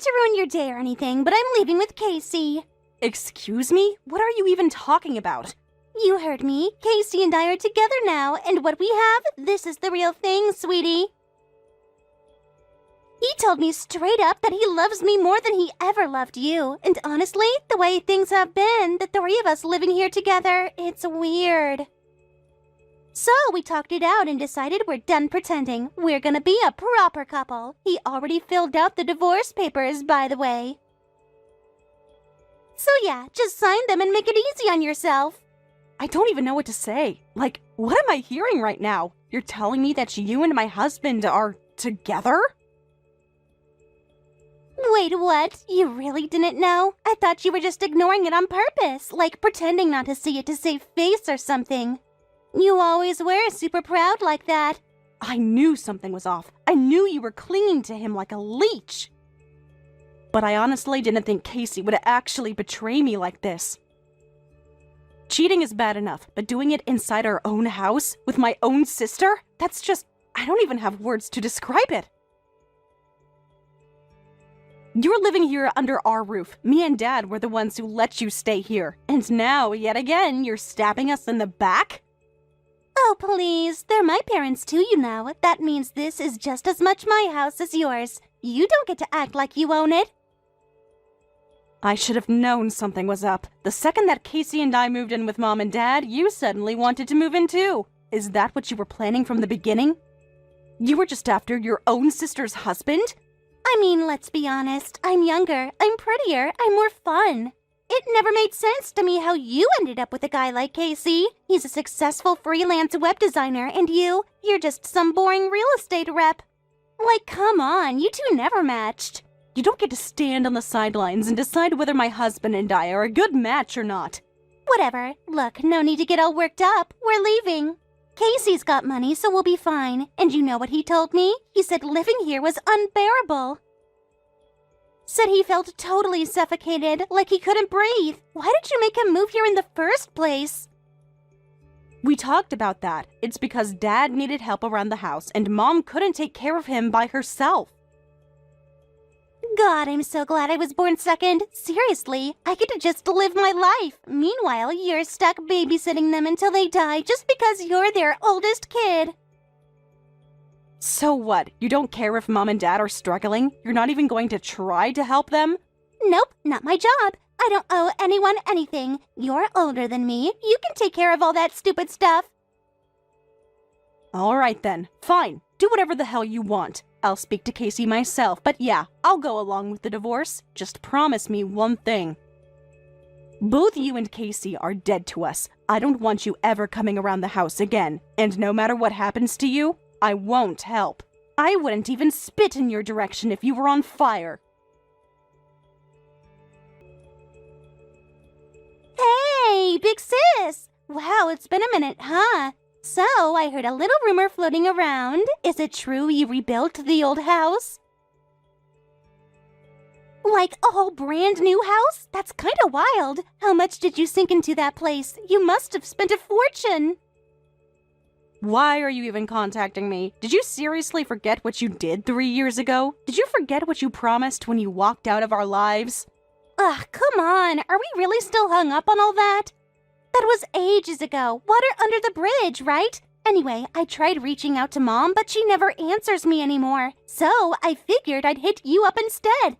to ruin your day or anything, but I'm leaving with Casey. Excuse me? What are you even talking about? You heard me. Casey and I are together now, and what we have, this is the real thing, sweetie. He told me straight up that he loves me more than he ever loved you. And honestly, the way things have been, the three of us living here together, it's weird. So we talked it out and decided we're done pretending. We're gonna be a proper couple. He already filled out the divorce papers, by the way. So yeah, just sign them and make it easy on yourself. I don't even know what to say. Like, what am I hearing right now? You're telling me that you and my husband are together? Wait, what? You really didn't know? I thought you were just ignoring it on purpose, like pretending not to see it to save face or something. You always were super proud like that. I knew something was off. I knew you were clinging to him like a leech. But I honestly didn't think Casey would actually betray me like this. Cheating is bad enough, but doing it inside our own house with my own sister? That's just... I don't even have words to describe it. You're living here under our roof. Me and Dad were the ones who let you stay here. And now, yet again, you're stabbing us in the back? Oh, please. They're my parents too, you know. That means this is just as much my house as yours. You don't get to act like you own it. I should have known something was up. The second that Casey and I moved in with Mom and Dad, you suddenly wanted to move in too. Is that what you were planning from the beginning? You were just after your own sister's husband? I mean, let's be honest. I'm younger, I'm prettier, I'm more fun. It never made sense to me how you ended up with a guy like Casey. He's a successful freelance web designer, and you're just some boring real estate rep. Like, come on, you two never matched. You don't get to stand on the sidelines and decide whether my husband and I are a good match or not. Whatever. Look, no need to get all worked up. We're leaving. Casey's got money, so we'll be fine. And you know what he told me? He said living here was unbearable. Said he felt totally suffocated, like he couldn't breathe. Why did you make him move here in the first place? We talked about that. It's because Dad needed help around the house and Mom couldn't take care of him by herself. God, I'm so glad I was born second. Seriously, I get to just live my life. Meanwhile, you're stuck babysitting them until they die just because you're their oldest kid. So what? You don't care if Mom and Dad are struggling? You're not even going to try to help them? Nope, not my job. I don't owe anyone anything. You're older than me. You can take care of all that stupid stuff. All right then. Fine. Do whatever the hell you want. I'll speak to Casey myself, but yeah, I'll go along with the divorce. Just promise me one thing. Both you and Casey are dead to us. I don't want you ever coming around the house again. And no matter what happens to you, I won't help. I wouldn't even spit in your direction if you were on fire. Hey, big sis! Wow, it's been a minute, huh? So, I heard a little rumor floating around. Is it true you rebuilt the old house? Like a whole brand new house? That's kinda wild. How much did you sink into that place? You must have spent a fortune. Why are you even contacting me? Did you seriously forget what you did 3 years ago? Did you forget what you promised when you walked out of our lives? Ugh, come on. Are we really still hung up on all that? That was ages ago. Water under the bridge, right? Anyway, I tried reaching out to Mom, but she never answers me anymore. So, I figured I'd hit you up instead.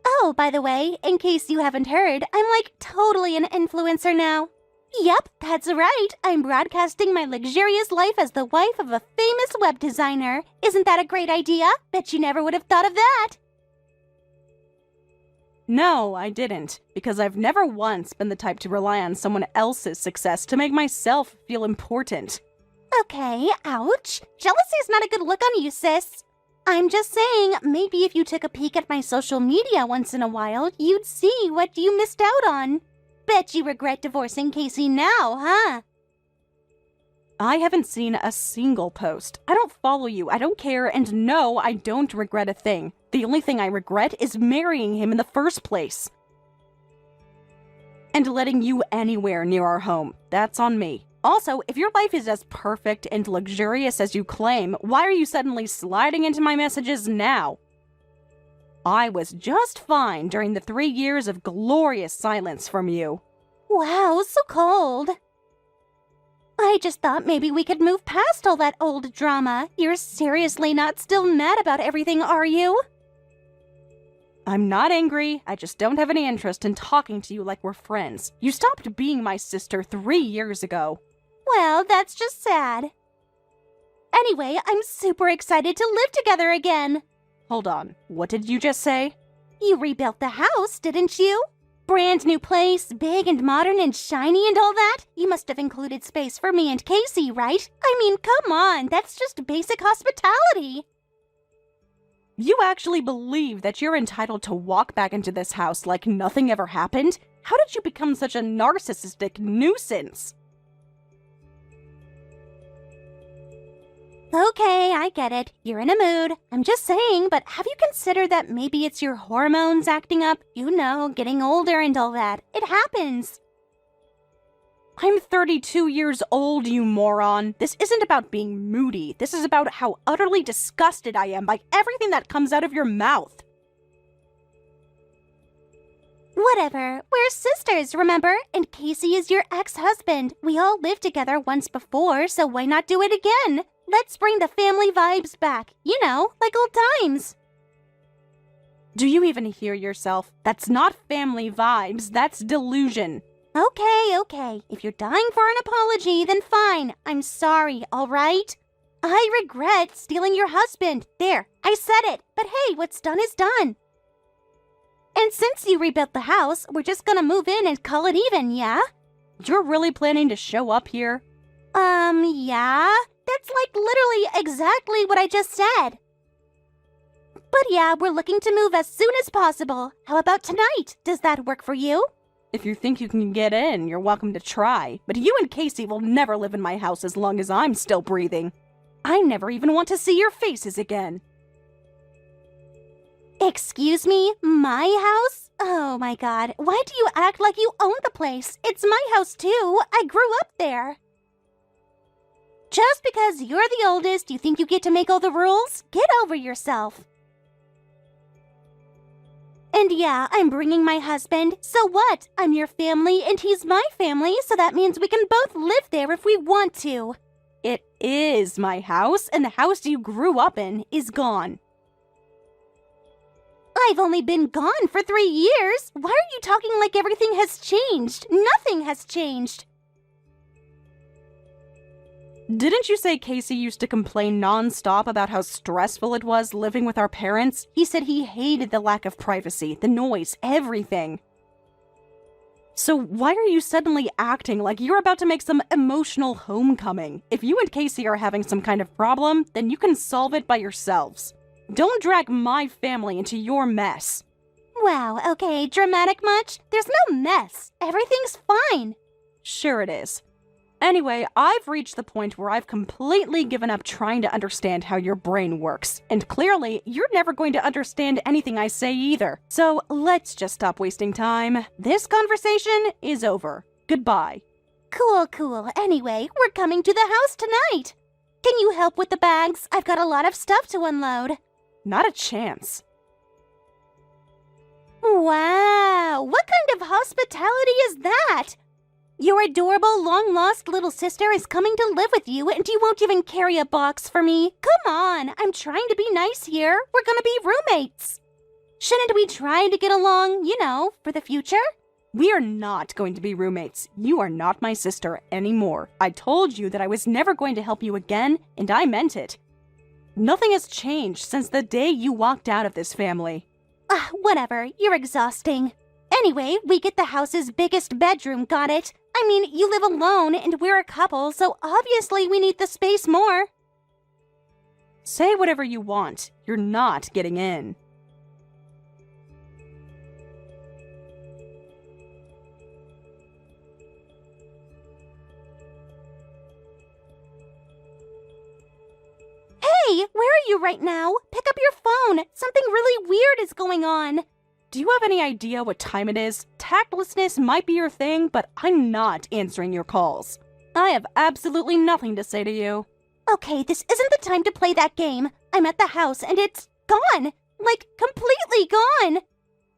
Oh, by the way, in case you haven't heard, I'm like totally an influencer now. Yep, that's right. I'm broadcasting my luxurious life as the wife of a famous web designer. Isn't that a great idea? Bet you never would have thought of that. No, I didn't, because I've never once been the type to rely on someone else's success to make myself feel important. Okay, ouch. Jealousy is not a good look on you, sis. I'm just saying, maybe if you took a peek at my social media once in a while, you'd see what you missed out on. Bet you regret divorcing Casey now, huh? I haven't seen a single post. I don't follow you, I don't care, and no, I don't regret a thing. The only thing I regret is marrying him in the first place. And letting you anywhere near our home. That's on me. Also, if your life is as perfect and luxurious as you claim, why are you suddenly sliding into my messages now? I was just fine during the 3 years of glorious silence from you. Wow, so cold. I just thought maybe we could move past all that old drama. You're seriously not still mad about everything, are you? I'm not angry, I just don't have any interest in talking to you like we're friends. You stopped being my sister 3 years ago. Well, that's just sad. Anyway, I'm super excited to live together again. Hold on, what did you just say? You rebuilt the house, didn't you? Brand new place, big and modern and shiny and all that? You must have included space for me and Casey, right? I mean, come on, that's just basic hospitality. You actually believe that you're entitled to walk back into this house like nothing ever happened? How did you become such a narcissistic nuisance? Okay, I get it. You're in a mood. I'm just saying, but have you considered that maybe it's your hormones acting up? You know, getting older and all that. It happens. I'm 32 years old, you moron. This isn't about being moody. This is about how utterly disgusted I am by everything that comes out of your mouth. Whatever. We're sisters, remember? And Casey is your ex-husband. We all lived together once before, so why not do it again? Let's bring the family vibes back. You know, like old times. Do you even hear yourself? That's not family vibes, that's delusion. Okay. If you're dying for an apology, then fine. I'm sorry, all right? I regret stealing your husband. There, I said it. But hey, what's done is done. And since you rebuilt the house, we're just gonna move in and call it even, yeah? You're really planning to show up here? Yeah? That's like literally exactly what I just said. But yeah, we're looking to move as soon as possible. How about tonight? Does that work for you? If you think you can get in, you're welcome to try. But you and Casey will never live in my house as long as I'm still breathing. I never even want to see your faces again. Excuse me? My house? Oh my god, why do you act like you own the place? It's my house too. I grew up there. Just because you're the oldest, you think you get to make all the rules? Get over yourself. And yeah, I'm bringing my husband. So what? I'm your family and he's my family, so that means we can both live there if we want to. It is my house, and the house you grew up in is gone. I've only been gone for 3 years. Why are you talking like everything has changed? Nothing has changed. Didn't you say Casey used to complain non-stop about how stressful it was living with our parents? He said he hated the lack of privacy, the noise, everything. So why are you suddenly acting like you're about to make some emotional homecoming? If you and Casey are having some kind of problem, then you can solve it by yourselves. Don't drag my family into your mess. Wow, okay, dramatic much? There's no mess. Everything's fine. Sure it is. Anyway, I've reached the point where I've completely given up trying to understand how your brain works. And clearly, you're never going to understand anything I say either. So let's just stop wasting time. This conversation is over. Goodbye. Cool. Anyway, we're coming to the house tonight. Can you help with the bags? I've got a lot of stuff to unload. Not a chance. Wow, what kind of hospitality is that? Your adorable, long-lost little sister is coming to live with you and you won't even carry a box for me. Come on, I'm trying to be nice here. We're gonna be roommates. Shouldn't we try to get along, you know, for the future? We are not going to be roommates. You are not my sister anymore. I told you that I was never going to help you again, and I meant it. Nothing has changed since the day you walked out of this family. Whatever, you're exhausting. Anyway, we get the house's biggest bedroom, got it? I mean, you live alone and we're a couple, so obviously we need the space more. Say whatever you want. You're not getting in. Hey, where are you right now? Pick up your phone. Something really weird is going on. Do you have any idea what time it is? Tactlessness might be your thing, but I'm not answering your calls. I have absolutely nothing to say to you. Okay, this isn't the time to play that game. I'm at the house and it's gone. Like, completely gone.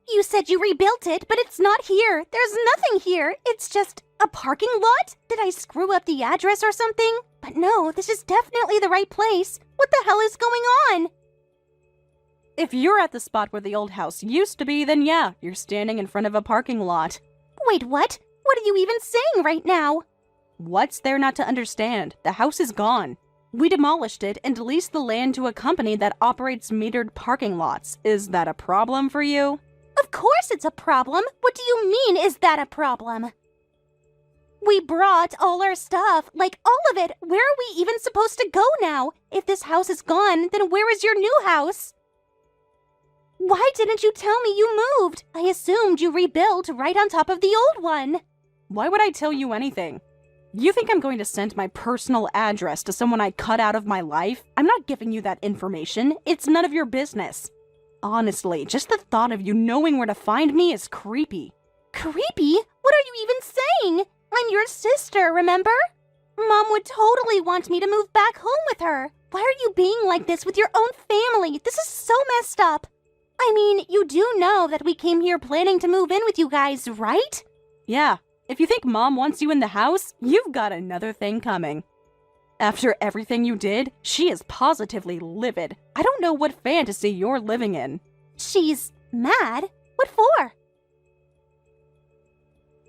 You said you rebuilt it, but it's not here. There's nothing here. It's just a parking lot? Did I screw up the address or something? But no, this is definitely the right place. What the hell is going on? If you're at the spot where the old house used to be, then yeah, you're standing in front of a parking lot. Wait, what? What are you even saying right now? What's there not to understand? The house is gone. We demolished it and leased the land to a company that operates metered parking lots. Is that a problem for you? Of course it's a problem. What do you mean, is that a problem? We brought all our stuff, like all of it. Where are we even supposed to go now? If this house is gone, then where is your new house? Why didn't you tell me you moved? I assumed you rebuilt right on top of the old one. Why would I tell you anything? You think I'm going to send my personal address to someone I cut out of my life? I'm not giving you that information. It's none of your business. Honestly, just the thought of you knowing where to find me is creepy. Creepy? What are you even saying? I'm your sister, remember? Mom would totally want me to move back home with her. Why are you being like this with your own family? This is so messed up. I mean, you do know that we came here planning to move in with you guys, right? Yeah, if you think Mom wants you in the house, you've got another thing coming. After everything you did, she is positively livid. I don't know what fantasy you're living in. She's mad? What for?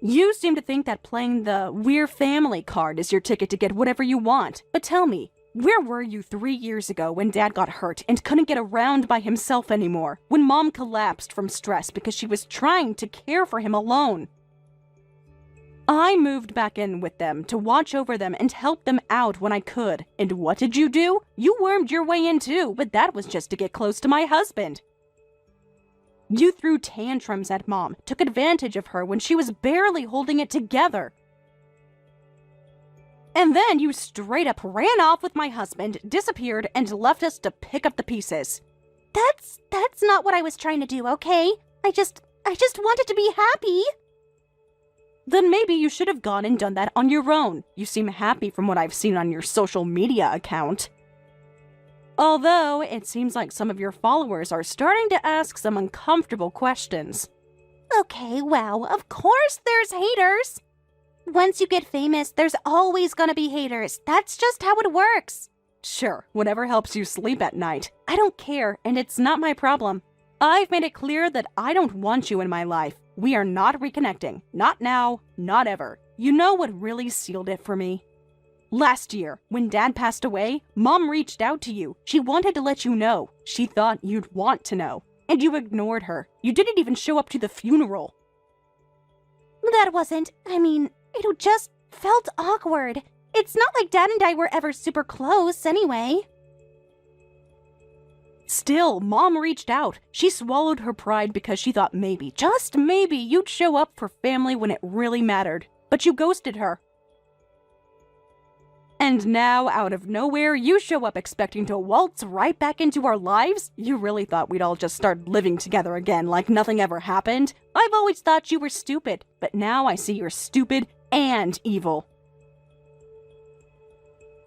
You seem to think that playing the We're Family card is your ticket to get whatever you want. But tell me, where were you 3 years ago when Dad got hurt and couldn't get around by himself anymore? When Mom collapsed from stress because she was trying to care for him alone? I moved back in with them to watch over them and help them out when I could. And what did you do? You wormed your way in too, but that was just to get close to my husband. You threw tantrums at Mom, took advantage of her when she was barely holding it together. And then you straight up ran off with my husband, disappeared, and left us to pick up the pieces. That's not what I was trying to do, okay? I just wanted to be happy. Then maybe you should have gone and done that on your own. You seem happy from what I've seen on your social media account. Although, it seems like some of your followers are starting to ask some uncomfortable questions. Okay, well, of course there's haters. Once you get famous, there's always gonna be haters. That's just how it works. Sure, whatever helps you sleep at night. I don't care, and it's not my problem. I've made it clear that I don't want you in my life. We are not reconnecting. Not now, not ever. You know what really sealed it for me? Last year, when Dad passed away, Mom reached out to you. She wanted to let you know. She thought you'd want to know. And you ignored her. You didn't even show up to the funeral. It just felt awkward. It's not like Dad and I were ever super close anyway. Still, Mom reached out. She swallowed her pride because she thought maybe, just maybe, you'd show up for family when it really mattered. But you ghosted her. And now, out of nowhere, you show up expecting to waltz right back into our lives? You really thought we'd all just start living together again like nothing ever happened? I've always thought you were stupid, but now I see you're stupid and evil.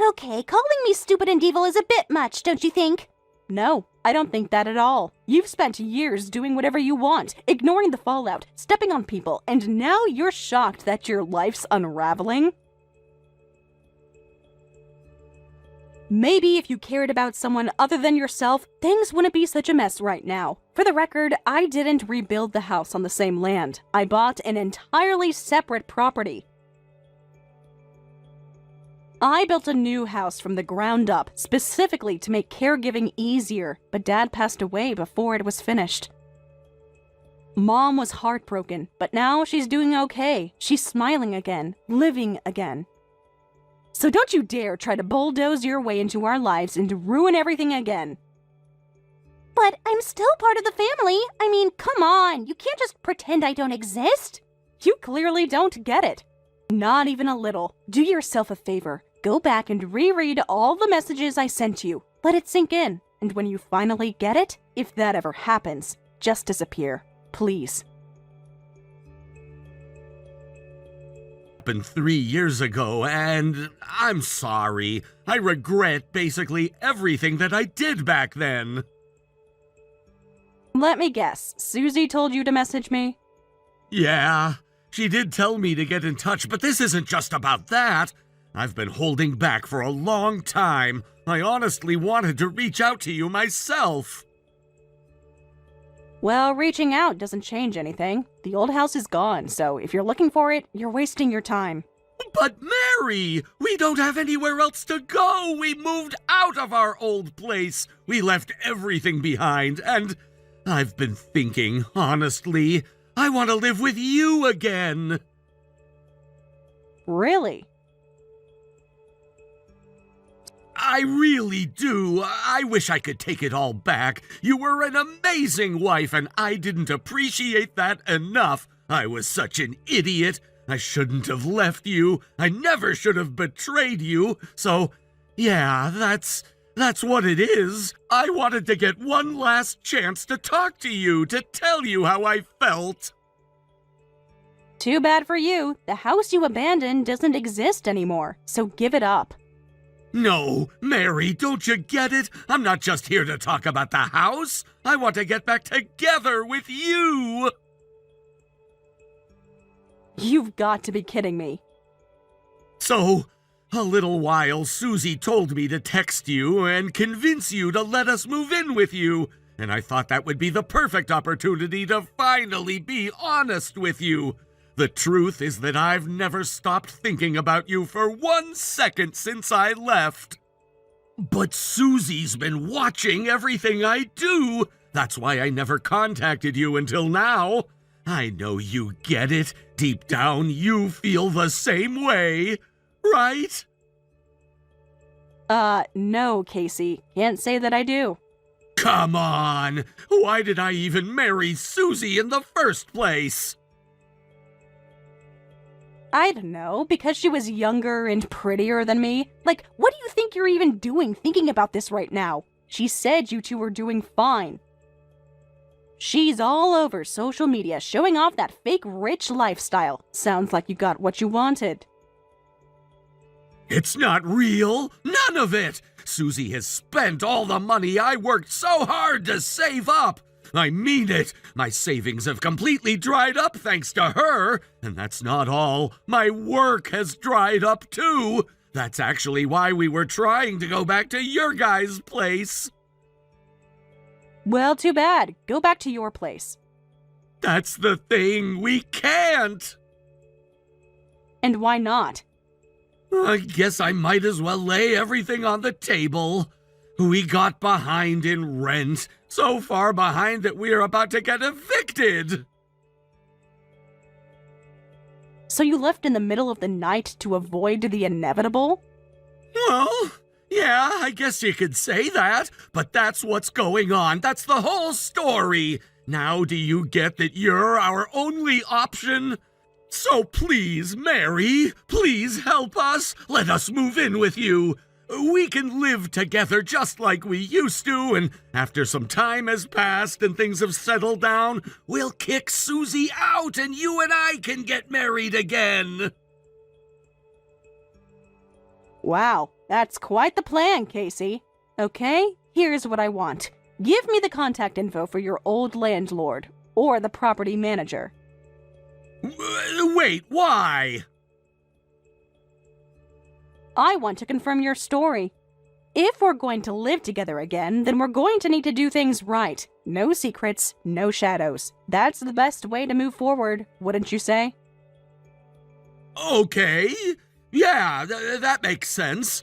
Okay, calling me stupid and evil is a bit much, don't you think? No, I don't think that at all. You've spent years doing whatever you want, ignoring the fallout, stepping on people, and now you're shocked that your life's unraveling? Maybe if you cared about someone other than yourself, things wouldn't be such a mess right now. For the record, I didn't rebuild the house on the same land. I bought an entirely separate property. I built a new house from the ground up, specifically to make caregiving easier, but Dad passed away before it was finished. Mom was heartbroken, but now she's doing okay. She's smiling again, living again. So don't you dare try to bulldoze your way into our lives and ruin everything again. But I'm still part of the family. Come on, you can't just pretend I don't exist. You clearly don't get it. Not even a little. Do yourself a favor. Go back and reread all the messages I sent you. Let it sink in. And when you finally get it, if that ever happens, just disappear. Please. Happened 3 years ago, and I'm sorry. I regret basically everything that I did back then. Let me guess, Susie told you to message me? Yeah, she did tell me to get in touch, but this isn't just about that. I've been holding back for a long time. I honestly wanted to reach out to you myself. Well, reaching out doesn't change anything. The old house is gone, so if you're looking for it, you're wasting your time. But Mary, we don't have anywhere else to go. We moved out of our old place. We left everything behind, and I've been thinking, honestly, I want to live with you again. Really? I really do. I wish I could take it all back. You were an amazing wife, and I didn't appreciate that enough. I was such an idiot. I shouldn't have left you. I never should have betrayed you. So, yeah, that's what it is. I wanted to get one last chance to talk to you, to tell you how I felt. Too bad for you. The house you abandoned doesn't exist anymore, so give it up. No, Mary, don't you get it? I'm not just here to talk about the house. I want to get back together with you. You've got to be kidding me. So, a little while, Susie told me to text you and convince you to let us move in with you. And I thought that would be the perfect opportunity to finally be honest with you. The truth is that I've never stopped thinking about you for 1 second since I left. But Susie's been watching everything I do. That's why I never contacted you until now. I know you get it. Deep down, you feel the same way, right? No, Casey. Can't say that I do. Come on! Why did I even marry Susie in the first place? I don't know, because she was younger and prettier than me. Like, what do you think you're even doing thinking about this right now? She said you two were doing fine. She's all over social media showing off that fake rich lifestyle. Sounds like you got what you wanted. It's not real. None of it. Susie has spent all the money I worked so hard to save up. I mean it. My savings have completely dried up thanks to her. And that's not all. My work has dried up too. That's actually why we were trying to go back to your guys' place. Well, too bad. Go back to your place. That's the thing. We can't. And why not? I guess I might as well lay everything on the table. We got behind in rent. So far behind that we're about to get evicted. So you left in the middle of the night to avoid the inevitable? Well, yeah, I guess you could say that. But that's what's going on. That's the whole story. Now do you get that you're our only option? So please, Mary, please help us. Let us move in with you. We can live together just like we used to, and after some time has passed and things have settled down, we'll kick Susie out and you and I can get married again. Wow, that's quite the plan, Casey. Okay, here's what I want. Give me the contact info for your old landlord, or the property manager. Wait, why? I want to confirm your story. If we're going to live together again, then we're going to need to do things right. No secrets, no shadows. That's the best way to move forward, wouldn't you say? Okay. Yeah, that makes sense.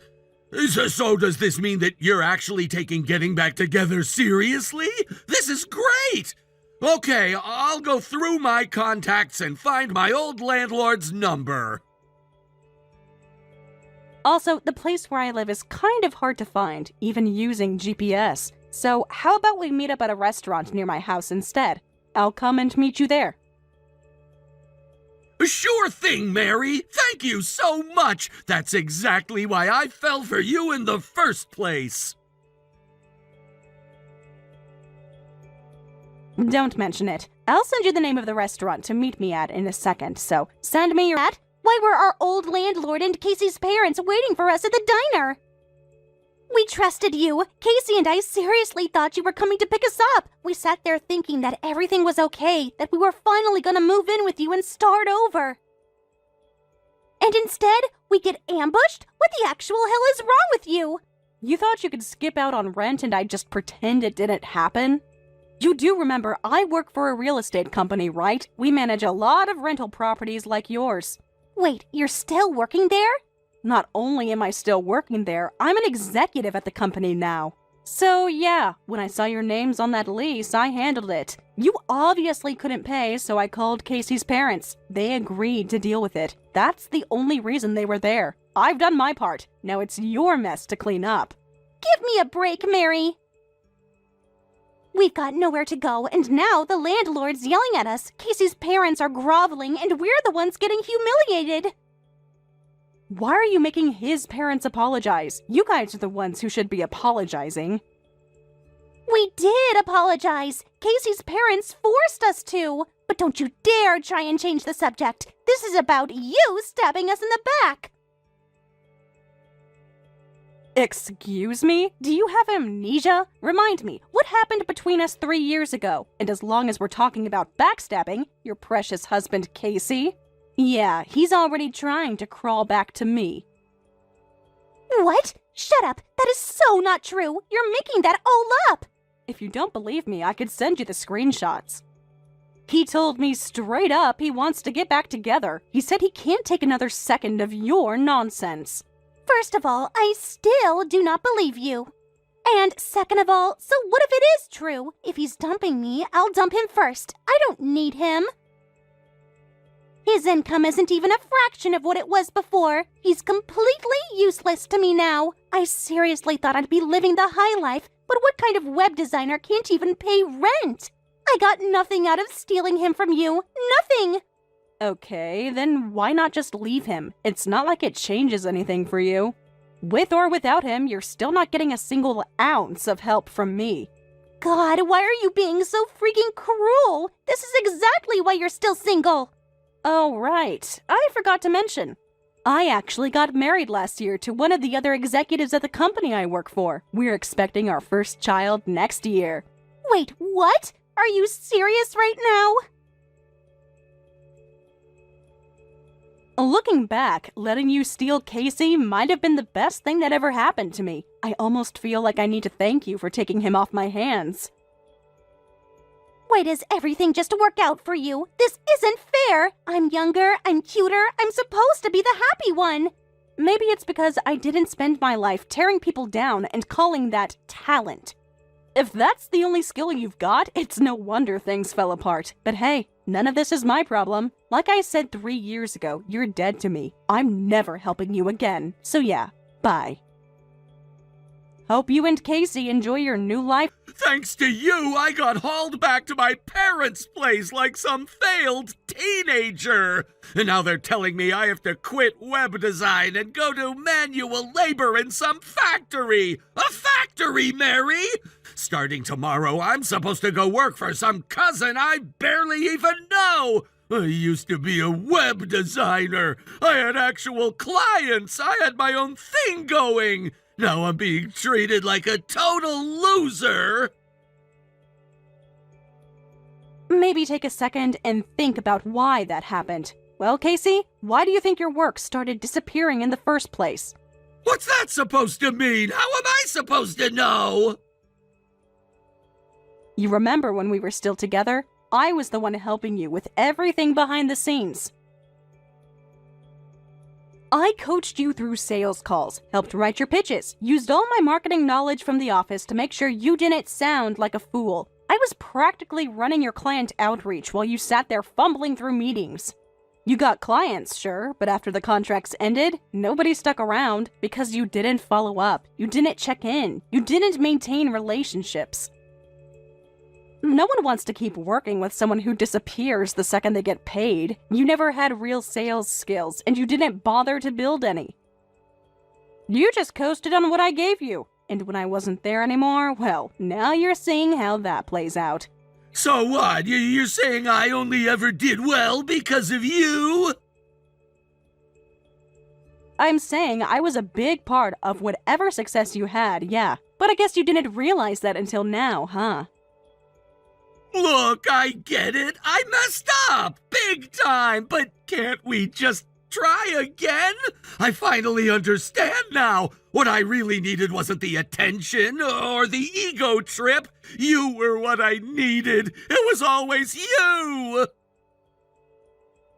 So does this mean that you're actually taking getting back together seriously? This is great! Okay, I'll go through my contacts and find my old landlord's number. Also, the place where I live is kind of hard to find, even using GPS. So how about we meet up at a restaurant near my house instead? I'll come and meet you there. Sure thing, Mary. Thank you so much. That's exactly why I fell for you in the first place. Don't mention it. I'll send you the name of the restaurant to meet me at in a second, so send me your... Why were our old landlord and Casey's parents waiting for us at the diner? We trusted you. Casey and I seriously thought you were coming to pick us up. We sat there thinking that everything was okay, that we were finally gonna move in with you and start over. And instead, we get ambushed? What the actual hell is wrong with you? You thought you could skip out on rent and I'd just pretend it didn't happen? You do remember I work for a real estate company, right? We manage a lot of rental properties like yours. Wait, you're still working there? Not only am I still working there, I'm an executive at the company now. So yeah, when I saw your names on that lease, I handled it. You obviously couldn't pay, so I called Casey's parents. They agreed to deal with it. That's the only reason they were there. I've done my part. Now it's your mess to clean up. Give me a break, Mary. We've got nowhere to go, and now the landlord's yelling at us. Casey's parents are groveling, and we're the ones getting humiliated. Why are you making his parents apologize? You guys are the ones who should be apologizing. We did apologize. Casey's parents forced us to. But don't you dare try and change the subject. This is about you stabbing us in the back. Excuse me? Do you have amnesia? Remind me, what happened between us 3 years ago? And as long as we're talking about backstabbing, your precious husband Casey? Yeah, he's already trying to crawl back to me. What? Shut up. That is so not true. You're making that all up. If you don't believe me, I could send you the screenshots. He told me straight up he wants to get back together. He said he can't take another second of your nonsense. First of all, I still do not believe you. And second of all, so what if it is true? If he's dumping me, I'll dump him first. I don't need him. His income isn't even a fraction of what it was before. He's completely useless to me now. I seriously thought I'd be living the high life, but what kind of web designer can't even pay rent? I got nothing out of stealing him from you. Nothing! Okay, then why not just leave him? It's not like it changes anything for you. With or without him, you're still not getting a single ounce of help from me. God, why are you being so freaking cruel? This is exactly why you're still single. Oh, right. I forgot to mention. I actually got married last year to one of the other executives at the company I work for. We're expecting our first child next year. Wait, what? Are you serious right now? Looking back, letting you steal Casey might have been the best thing that ever happened to me. I almost feel like I need to thank you for taking him off my hands. Why does everything just work out for you? This isn't fair. I'm younger, I'm cuter, I'm supposed to be the happy one. Maybe it's because I didn't spend my life tearing people down and calling that talent. If that's the only skill you've got, it's no wonder things fell apart. But hey, none of this is my problem. Like I said 3 years ago, you're dead to me. I'm never helping you again. So yeah, bye. Hope you and Casey enjoy your new life. Thanks to you, I got hauled back to my parents' place like some failed teenager. And now they're telling me I have to quit web design and go do manual labor in some factory. A factory, Mary! Starting tomorrow, I'm supposed to go work for some cousin I barely even know. I used to be a web designer. I had actual clients. I had my own thing going. Now I'm being treated like a total loser. Maybe take a second and think about why that happened. Well, Casey, why do you think your work started disappearing in the first place? What's that supposed to mean? How am I supposed to know? You remember when we were still together? I was the one helping you with everything behind the scenes. I coached you through sales calls, helped write your pitches, used all my marketing knowledge from the office to make sure you didn't sound like a fool. I was practically running your client outreach while you sat there fumbling through meetings. You got clients, sure, but after the contracts ended, nobody stuck around because you didn't follow up, you didn't check in, you didn't maintain relationships. No one wants to keep working with someone who disappears the second they get paid. You never had real sales skills, and you didn't bother to build any. You just coasted on what I gave you. And when I wasn't there anymore, well, now you're seeing how that plays out. So what? You're saying I only ever did well because of you? I'm saying I was a big part of whatever success you had, yeah. But I guess you didn't realize that until now, huh? Look, I get it. I messed up. Big time. But can't we just try again? I finally understand now. What I really needed wasn't the attention or the ego trip. You were what I needed. It was always you.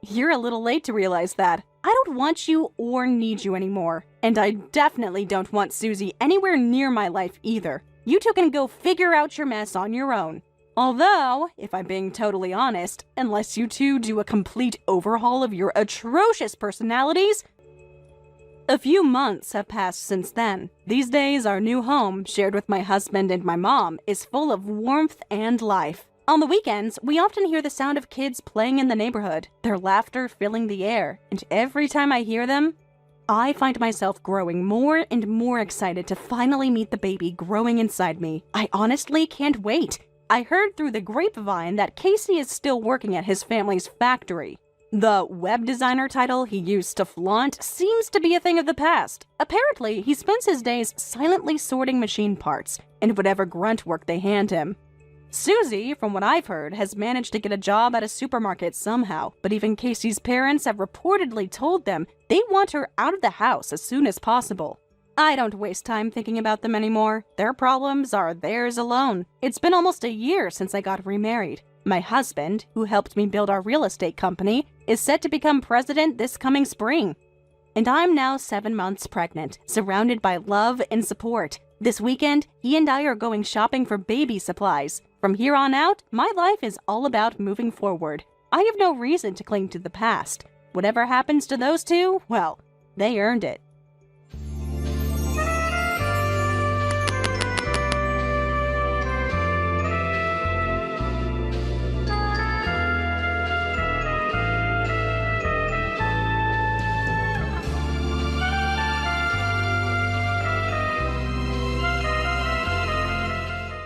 You're a little late to realize that. I don't want you or need you anymore. And I definitely don't want Susie anywhere near my life either. You two can go figure out your mess on your own. Although, if I'm being totally honest, unless you two do a complete overhaul of your atrocious personalities, a few months have passed since then. These days, our new home, shared with my husband and my mom, is full of warmth and life. On the weekends, we often hear the sound of kids playing in the neighborhood, their laughter filling the air, and every time I hear them, I find myself growing more and more excited to finally meet the baby growing inside me. I honestly can't wait. I heard through the grapevine that Casey is still working at his family's factory. The web designer title he used to flaunt seems to be a thing of the past. Apparently, he spends his days silently sorting machine parts and whatever grunt work they hand him. Susie, from what I've heard, has managed to get a job at a supermarket somehow, but even Casey's parents have reportedly told them they want her out of the house as soon as possible. I don't waste time thinking about them anymore. Their problems are theirs alone. It's been almost a year since I got remarried. My husband, who helped me build our real estate company, is set to become president this coming spring. And I'm now 7 months pregnant, surrounded by love and support. This weekend, he and I are going shopping for baby supplies. From here on out, my life is all about moving forward. I have no reason to cling to the past. Whatever happens to those two, well, they earned it.